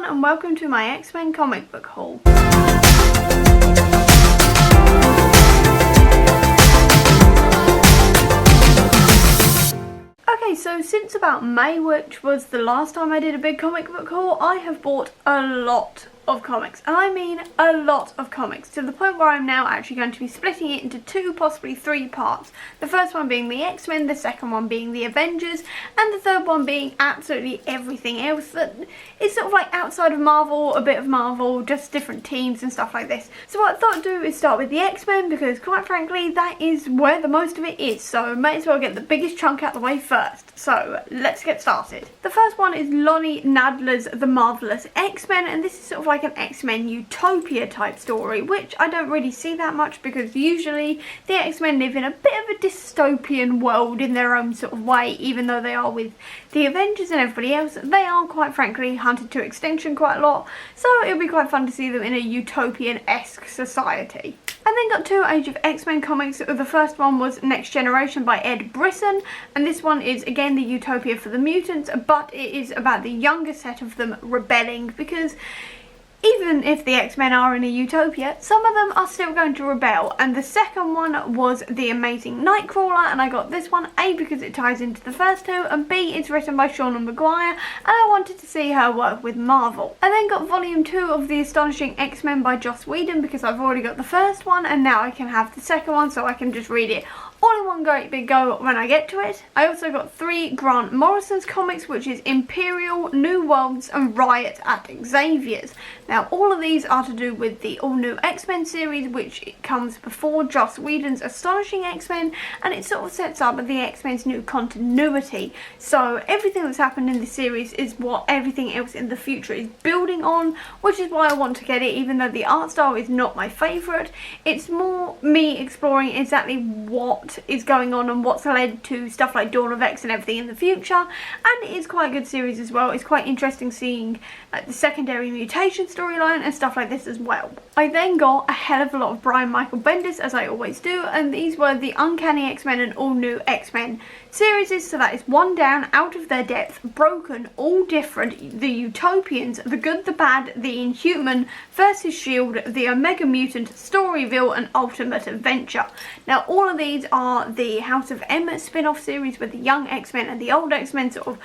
and welcome to my X-Men comic book haul. Okay, so since about May, which was the last time I did a big comic book haul, I have bought a lot of comics, and I mean a lot of comics, to the point where I'm now actually going to be splitting it into 2, possibly 3 parts. The first one being the X-Men, the second one being the Avengers, and the third one being absolutely everything else that is sort of like outside of Marvel, a bit of Marvel, just different teams and stuff like this. So what I thought I'd do is start with the X-Men, because quite frankly that is where the most of it is, so may as well get the biggest chunk out of the way first. So let's get started. The first one is Lonnie Nadler's The Marvelous X-Men, and this is sort of like an X-Men utopia type story, which I don't really see that much because usually the X-Men live in a bit of a dystopian world in their own sort of way. Even though they are with the Avengers and everybody else, they are quite frankly hunted to extinction quite a lot, so it'll be quite fun to see them in a utopian-esque society. I then got 2 Age of X-Men comics. The first one was Next Generation by Ed Brisson, and this one is again the utopia for the mutants, but it is about the younger set of them rebelling, because even if the X-Men are in a utopia, some of them are still going to rebel. And the second one was The Amazing Nightcrawler, and I got this one, A, because it ties into the first 2, and B, it's written by Shauna Maguire, and I wanted to see her work with Marvel. I then got volume 2 of The Astonishing X-Men by Joss Whedon, because I've already got the first one, and now I can have the second one, so I can just read it all in one great big go when I get to it. I also got 3 Grant Morrison's comics, which is Imperial, New Worlds, and Riot at Xavier's. Now all of these are to do with the all-new X-Men series, which comes before Joss Whedon's Astonishing X-Men, and it sort of sets up the X-Men's new continuity. So everything that's happened in this series is what everything else in the future is building on, which is why I want to get it, even though the art style is not my favourite. It's more me exploring exactly what is going on and what's led to stuff like Dawn of X and everything in the future, and it is quite a good series as well. It's quite interesting seeing the secondary mutation storyline and stuff like this as well. I then got a hell of a lot of Brian Michael Bendis, as I always do, and these were the Uncanny X-Men and All New X-Men series. So that is One Down, Out of Their Depth, Broken, All Different, The Utopians, The Good, The Bad, The Inhuman, versus S.H.I.E.L.D., The Omega Mutant, Storyville, and Ultimate Adventure. Now all of these are the House of M spin-off series with the young X-Men and the old X-Men sort of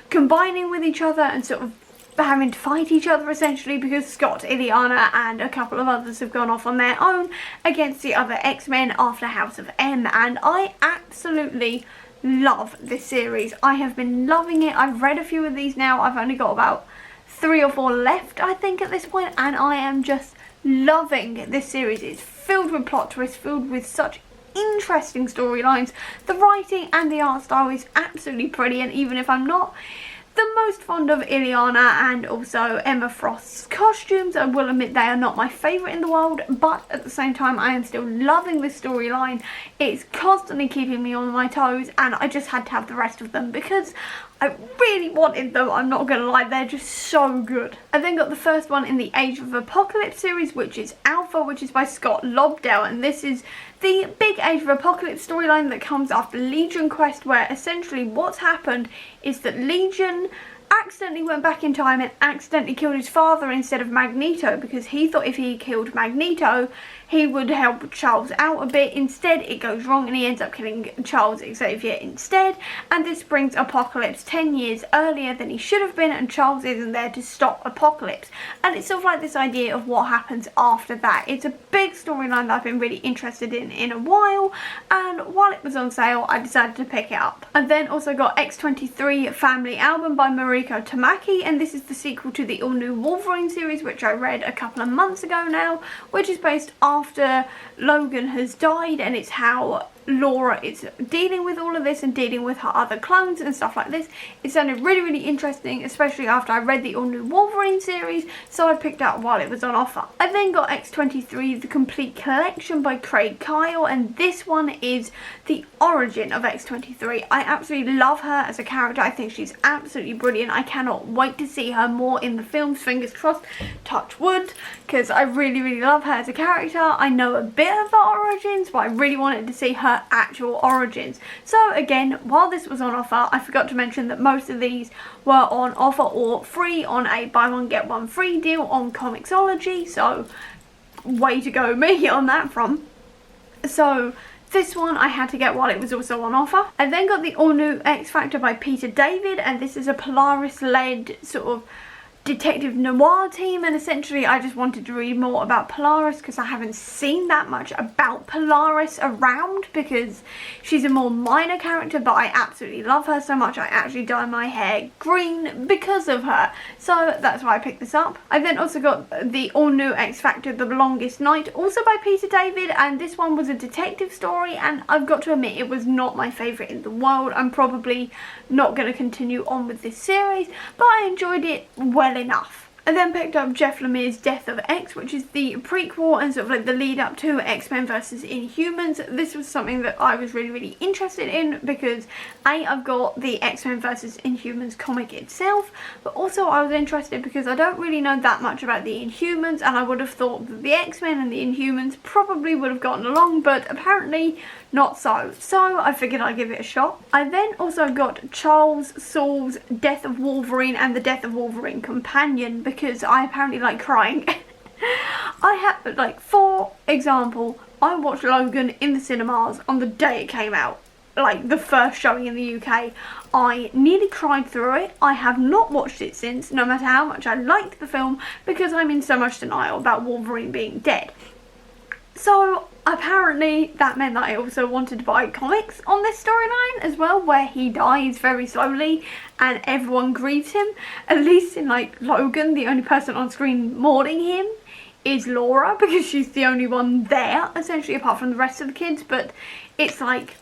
combining with each other and sort of having to fight each other essentially, because Scott, Illyana, and a couple of others have gone off on their own against the other X-Men after House of M, and I absolutely love this series. I have been loving it. I've read a few of these now. I've only got about 3 or 4 left, I think, at this point, and I am just loving this series. It's filled with plot twists, filled with such interesting storylines. The writing and the art style is absolutely brilliant, even if I'm not the most fond of Illyana and also Emma Frost's costumes. I will admit they are not my favourite in the world, but at the same time I am still loving this storyline. It's constantly keeping me on my toes, and I just had to have the rest of them because I really wanted them, I'm not going to lie, they're just so good. I then got the first one in the Age of Apocalypse series, which is Alpha, which is by Scott Lobdell, and this is the big Age of Apocalypse storyline that comes after Legion Quest, where essentially what's happened is that Legion accidentally went back in time and accidentally killed his father instead of Magneto, because he thought if he killed Magneto he would help Charles out a bit. Instead it goes wrong and he ends up killing Charles Xavier instead, and this brings Apocalypse 10 years earlier than he should have been, and Charles isn't there to stop Apocalypse, and it's sort of like this idea of what happens after that. It's a big storyline that I've been really interested in a while, and while it was on sale I decided to pick it up. I then also got X-23 Family Album by Mariko Tamaki, and this is the sequel to the all-new Wolverine series, which I read a couple of months ago now, which is based after Logan has died, and it's how Laura is dealing with all of this and dealing with her other clones and stuff like this. It sounded really, really interesting, especially after I read the all-new Wolverine series, so I picked it up while it was on offer. I then got X-23 The Complete Collection by Craig Kyle, and this one is the origin of X-23. I absolutely love her as a character. I think she's absolutely brilliant. I cannot wait to see her more in the films, fingers crossed, touch wood, because I really, really love her as a character. I know a bit of the origins, but I really wanted to see her her actual origins. So again, while this was on offer, I forgot to mention that most of these were on offer or free on a buy one get one free deal on Comixology, so way to go me on that front. So this one I had to get while it was also on offer. I then got the all new X Factor by Peter David, and this is a Polaris led sort of detective noir team, and essentially I just wanted to read more about Polaris because I haven't seen that much about Polaris around, because she's a more minor character, but I absolutely love her so much I actually dye my hair green because of her, so that's why I picked this up. I then also got the all new X Factor The Longest Night, also by Peter David, and this one was a detective story, and I've got to admit it was not my favourite in the world. I'm probably not going to continue on with this series, but I enjoyed it well enough. I then picked up Jeff Lemire's Death of X, which is the prequel and sort of like the lead up to X-Men vs Inhumans. This was something that I was really interested in because I've got the X-Men vs Inhumans comic itself, but also I was interested because I don't really know that much about the Inhumans, and I would have thought that the X-Men and the Inhumans probably would have gotten along, but apparently not so. So I figured I'd give it a shot. I then also got Charles Soule's Death of Wolverine and the Death of Wolverine Companion because I apparently like crying. I had, like, for example, I watched Logan in the cinemas on the day it came out. Like, the first showing in the UK. I nearly cried through it. I have not watched it since, no matter how much I liked the film, because I'm in so much denial about Wolverine being dead. So apparently that meant that I also wanted to buy comics on this storyline as well, where he dies very slowly and everyone grieves him. At least in like Logan, the only person on screen mourning him is Laura, because she's the only one there essentially apart from the rest of the kids. But it's like,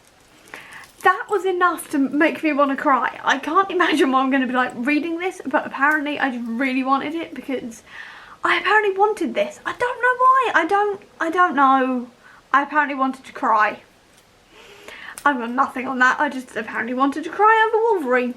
that was enough to make me want to cry. I can't imagine what I'm going to be like reading this, but apparently I just really wanted it because I apparently wanted this. I don't know why. I don't know. I apparently wanted to cry. I've got nothing on that. I just apparently wanted to cry over Wolverine.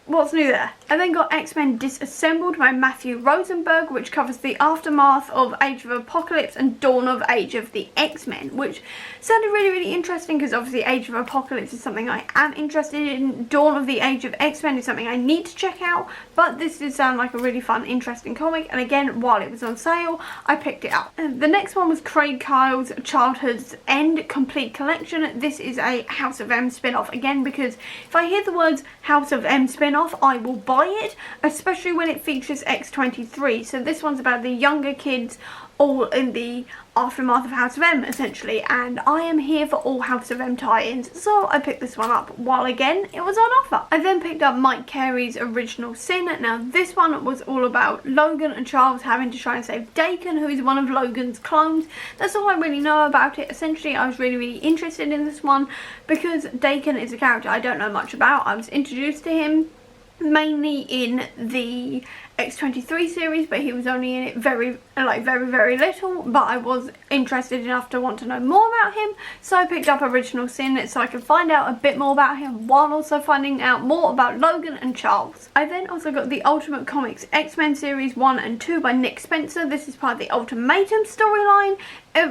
What's new there? I then got X-Men Disassembled by Matthew Rosenberg, which covers the aftermath of Age of Apocalypse and Dawn of Age of the X-Men, which sounded really interesting because obviously Age of Apocalypse is something I am interested in. Dawn of the Age of X-Men is something I need to check out, but this did sound like a really fun, interesting comic, and again, while it was on sale, I picked it up. The next one was Craig Kyle's Childhood's End Complete Collection. This is a House of M spin-off, again, because if I hear the words House of M spin-off, I will buy it, especially when it features X-23. So this one's about the younger kids all in the aftermath of House of M essentially, and I am here for all House of M tie-ins, so I picked this one up while again it was on offer. I then picked up Mike Carey's Original Sin. Now this one was all about Logan and Charles having to try and save Daken, who is one of Logan's clones. That's all I really know about it. Essentially I was really interested in this one because Daken is a character I don't know much about. I was introduced to him mainly in the X-23 series, but he was only in it very little, but I was interested enough to want to know more about him, so I picked up Original Sin so I could find out a bit more about him while also finding out more about Logan and Charles. I then also got the Ultimate Comics X-Men series 1 and 2 by Nick Spencer. This is part of the Ultimatum storyline,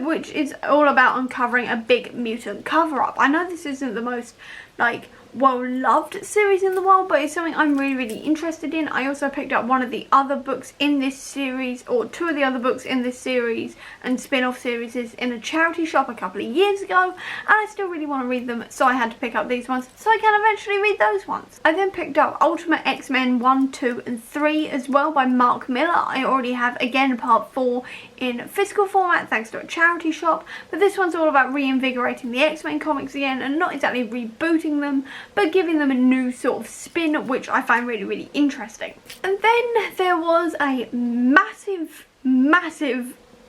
which is all about uncovering a big mutant cover-up. I know this isn't the most like well-loved series in the world, but it's something I'm really interested in. I also picked up one of the other books in this series, or two of the other books in this series and spin-off series in a charity shop a couple of years ago, and I still really want to read them, so I had to pick up these ones so I can eventually read those ones. I then picked up Ultimate X-Men 1, 2 and 3 as well by Mark Miller. I already have again part 4 in physical format thanks to a charity shop, but this one's all about reinvigorating the X-Men comics again and not exactly rebooting them, but giving them a new sort of spin, which I find really interesting. And then there was a massive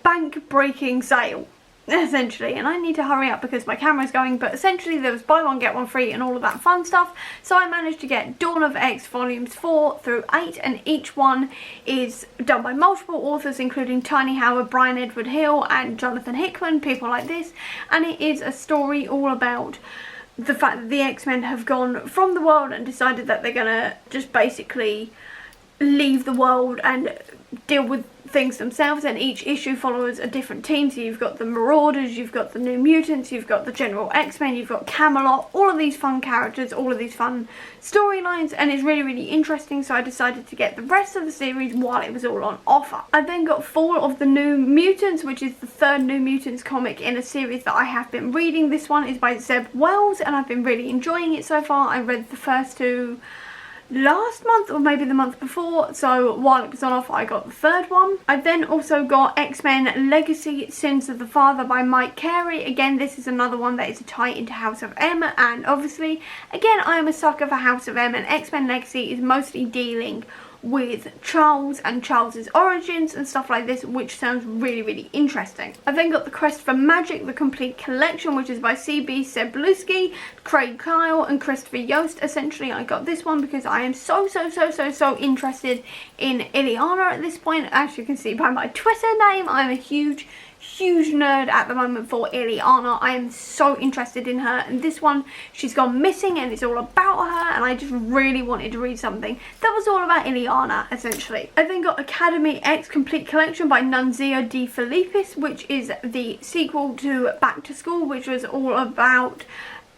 bank-breaking sale, essentially, and I need to hurry up because my camera's going, but essentially there was buy one get one free and all of that fun stuff, so I managed to get Dawn of X volumes 4 through 8, and each one is done by multiple authors including Tiny Howard, Brian Edward Hill and Jonathan Hickman, people like this, and it is a story all about the fact that the X-Men have gone from the world and decided that they're gonna just basically leave the world and deal with things themselves, and each issue follows a different team. So you've got the Marauders, you've got the New Mutants, you've got the General X-Men, you've got Camelot, all of these fun characters, all of these fun storylines, and it's really, really interesting. So I decided to get the rest of the series while it was all on offer. I then got Fall of the New Mutants, which is the third New Mutants comic in a series that I have been reading. This one is by Zeb Wells, and I've been really enjoying it so far. I read the first two last month or maybe the month before, so while it was on offer I got the third one. I then also got X-Men Legacy Sins of the Father by Mike Carey. Again, this is another one that is a tie into House of M, and obviously again I am a sucker for House of M, and X-Men Legacy is mostly dealing with Charles and Charles's origins and stuff like this, which sounds really, really interesting. I then got The Quest for Magic, the complete collection, which is by C.B. Cebulski, Craig Kyle and Christopher Yost. Essentially, I got this one because I am so interested in Illyana at this point. As you can see by my Twitter name, I'm a huge nerd at the moment for Illyana. I am so interested in her, and this one, she's gone missing and it's all about her, and I just really wanted to read something that was all about Illyana, essentially. I then got Academy X Complete Collection by Nunzio De Filippis, which is the sequel to Back to School, which was all about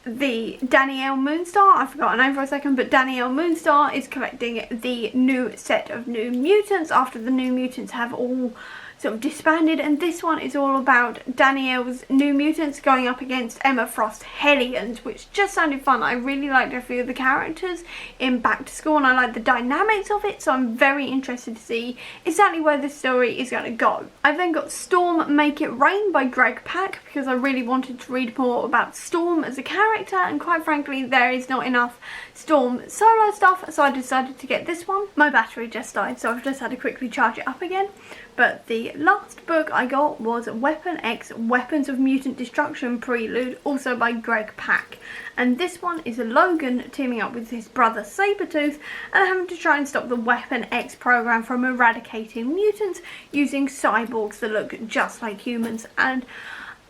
the Danielle Moonstar. I forgot her name for a second, but Danielle Moonstar is collecting the new set of New Mutants after the New Mutants have all sort of disbanded, and this one is all about Danielle's New Mutants going up against Emma Frost Hellions, which just sounded fun. I really liked a few of the characters in Back to School, and I like the dynamics of it, so I'm very interested to see exactly where this story is going to go. I then got Storm Make It Rain by Greg Pak, because I really wanted to read more about Storm as a character, and quite frankly there is not enough Storm solo stuff, so I decided to get this one. My battery just died, so I've just had to quickly charge it up again. But the last book I got was Weapon X Weapons of Mutant Destruction Prelude, also by Greg Pak. And this one is a Logan teaming up with his brother Sabretooth and having to try and stop the Weapon X program from eradicating mutants using cyborgs that look just like humans. And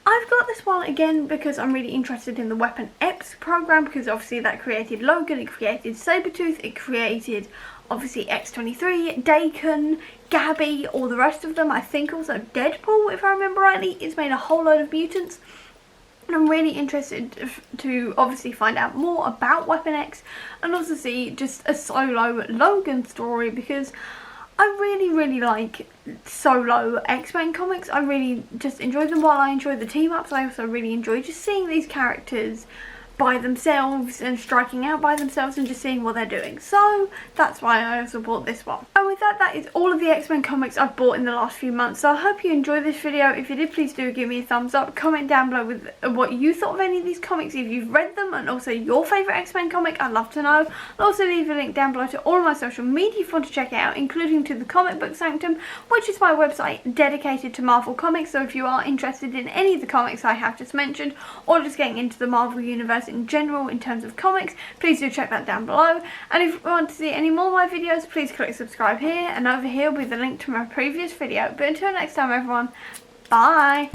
I've got this one again because I'm really interested in the Weapon X program, because obviously that created Logan, it created Sabretooth, it created obviously X-23, Daken, Gabby, all the rest of them. I think also Deadpool, if I remember rightly. It's made a whole load of mutants. And I'm really interested to obviously find out more about Weapon X and also see just a solo Logan story, because I really like solo X-Men comics. I really just enjoy them. While I enjoy the team-ups, I also really enjoy just seeing these characters by themselves and striking out by themselves and just seeing what they're doing. So that's why I also bought this one. And with that is all of the X-Men comics I've bought in the last few months. So I hope you enjoyed this video. If you did, please do give me a thumbs up. Comment down below with what you thought of any of these comics, if you've read them, and also your favourite X-Men comic. I'd love to know. I'll also leave a link down below to all of my social media if you want to check it out, including to the Comic Book Sanctum, which is my website dedicated to Marvel Comics. So if you are interested in any of the comics I have just mentioned, or just getting into the Marvel Universe in general in terms of comics, please do check that down below. And if you want to see any more of my videos, please click subscribe here, and over here will be the link to my previous video. But until next time everyone, bye!